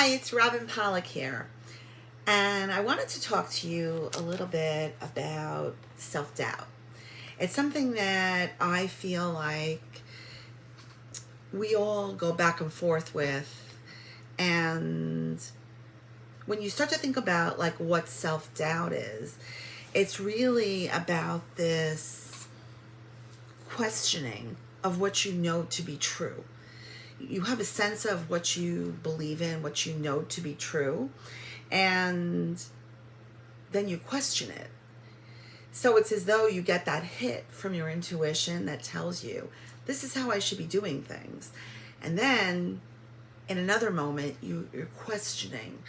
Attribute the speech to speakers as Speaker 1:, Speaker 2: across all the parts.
Speaker 1: Hi, it's Robin Pollock here, and I wanted to talk to you a little bit about self doubt. It's something that I feel like we all go back and forth with, and when you start to think about like what self doubt is, it's really about this questioning of what you know to be true. You have a sense of what you believe in, what you know to be true, and then you question it. So it's as though you get that hit from your intuition that tells you, this is how I should be doing things. And then in another moment, you're questioning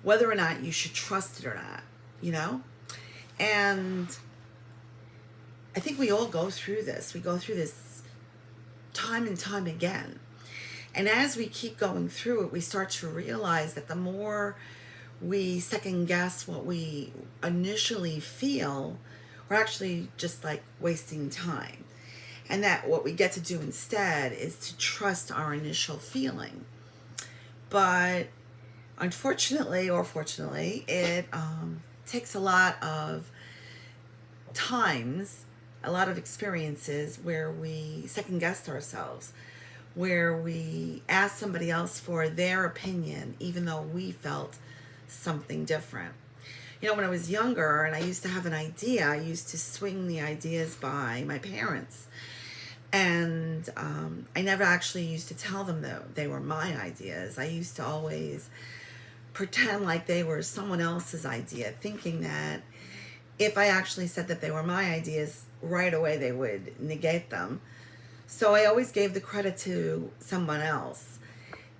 Speaker 1: whether or not you should trust it or not, you know? And I think we all go through this. We go through this time and time again. And as we keep going through it, we start to realize that the more we second guess what we initially feel, we're actually just like wasting time. And that what we get to do instead is to trust our initial feeling. But unfortunately or fortunately, it takes a lot of times, a lot of experiences where we second guessed ourselves, where we asked somebody else for their opinion, even though we felt something different. You know, when I was younger and I used to have an idea, I used to swing the ideas by my parents. And I never actually used to tell them that they were my ideas. I used to always pretend like they were someone else's idea, thinking that if I actually said that they were my ideas, right away they would negate them. So I always gave the credit to someone else.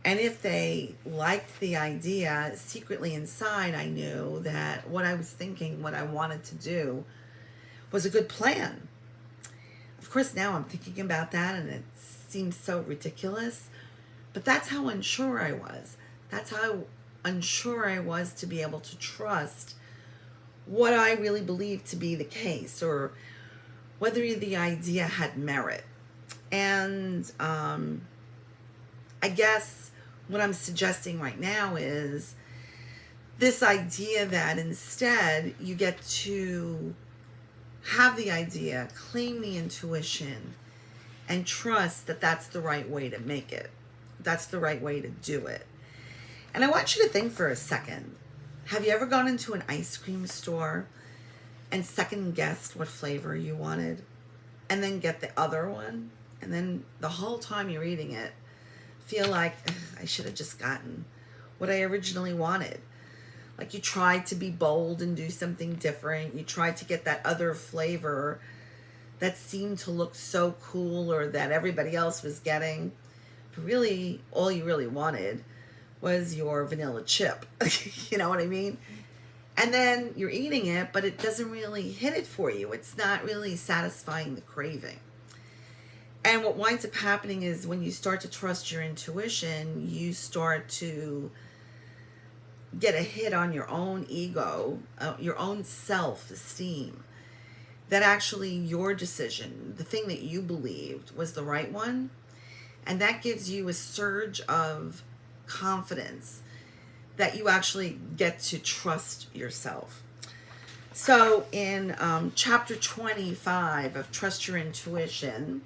Speaker 1: And if they liked the idea, secretly inside, I knew that what I was thinking, what I wanted to do, was a good plan. Of course, now I'm thinking about that and it seems so ridiculous. But that's how unsure I was. That's how unsure I was to be able to trust what I really believed to be the case, or whether the idea had merit. And I guess what I'm suggesting right now is this idea that instead you get to have the idea, claim the intuition, and trust that that's the right way to make it. That's the right way to do it. And I want you to think for a second. Have you ever gone into an ice cream store and second guessed what flavor you wanted, and then get the other one, and then the whole time you're eating it feel like, I should have just gotten what I originally wanted? Like you tried to be bold and do something different. You tried to get that other flavor that seemed to look so cool, or that everybody else was getting. But really, all you really wanted was your vanilla chip. You know what I mean? And then you're eating it, but it doesn't really hit it for you. It's not really satisfying the craving. And what winds up happening is when you start to trust your intuition, you start to get a hit on your own ego, your own self-esteem, that actually your decision, the thing that you believed was the right one. And that gives you a surge of confidence that you actually get to trust yourself. So in chapter 25 of Trust Your Intuition,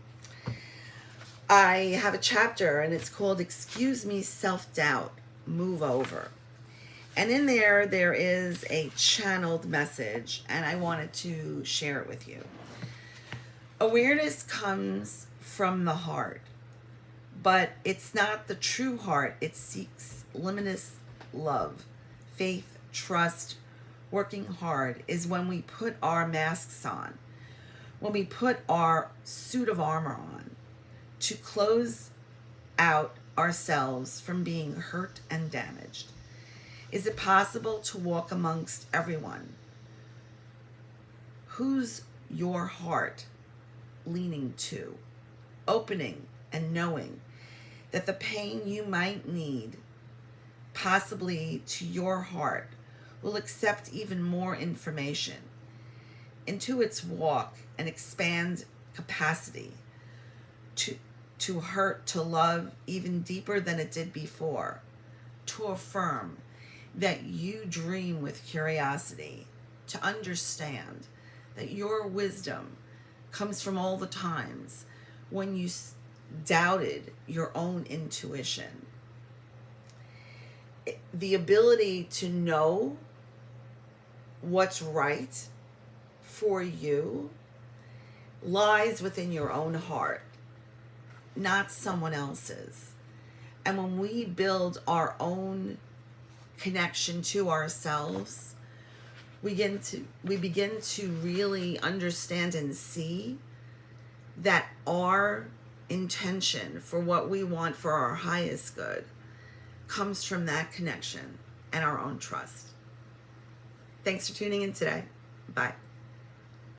Speaker 1: I have a chapter and it's called Excuse Me, Self-Doubt, Move Over. And in there is a channeled message, and I wanted to share it with you. Awareness comes from the heart, but it's not the true heart. It seeks limitless love, faith, trust. Working hard is when we put our masks on, when we put our suit of armor on to close out ourselves from being hurt and damaged. Is it possible to walk amongst everyone? Who's your heart leaning to? Opening and knowing that the pain you might need, possibly to your heart, will accept even more information into its walk and expand capacity to hurt, to love even deeper than it did before. to affirm that you dream with curiosity, to understand that your wisdom comes from all the times when you doubted your own intuition. The ability to know what's right for you lies within your own heart, not someone else's. And when we build our own connection to ourselves, we begin to really understand and see that our intention for what we want for our highest good comes from that connection and our own trust. Thanks for tuning in today. Bye.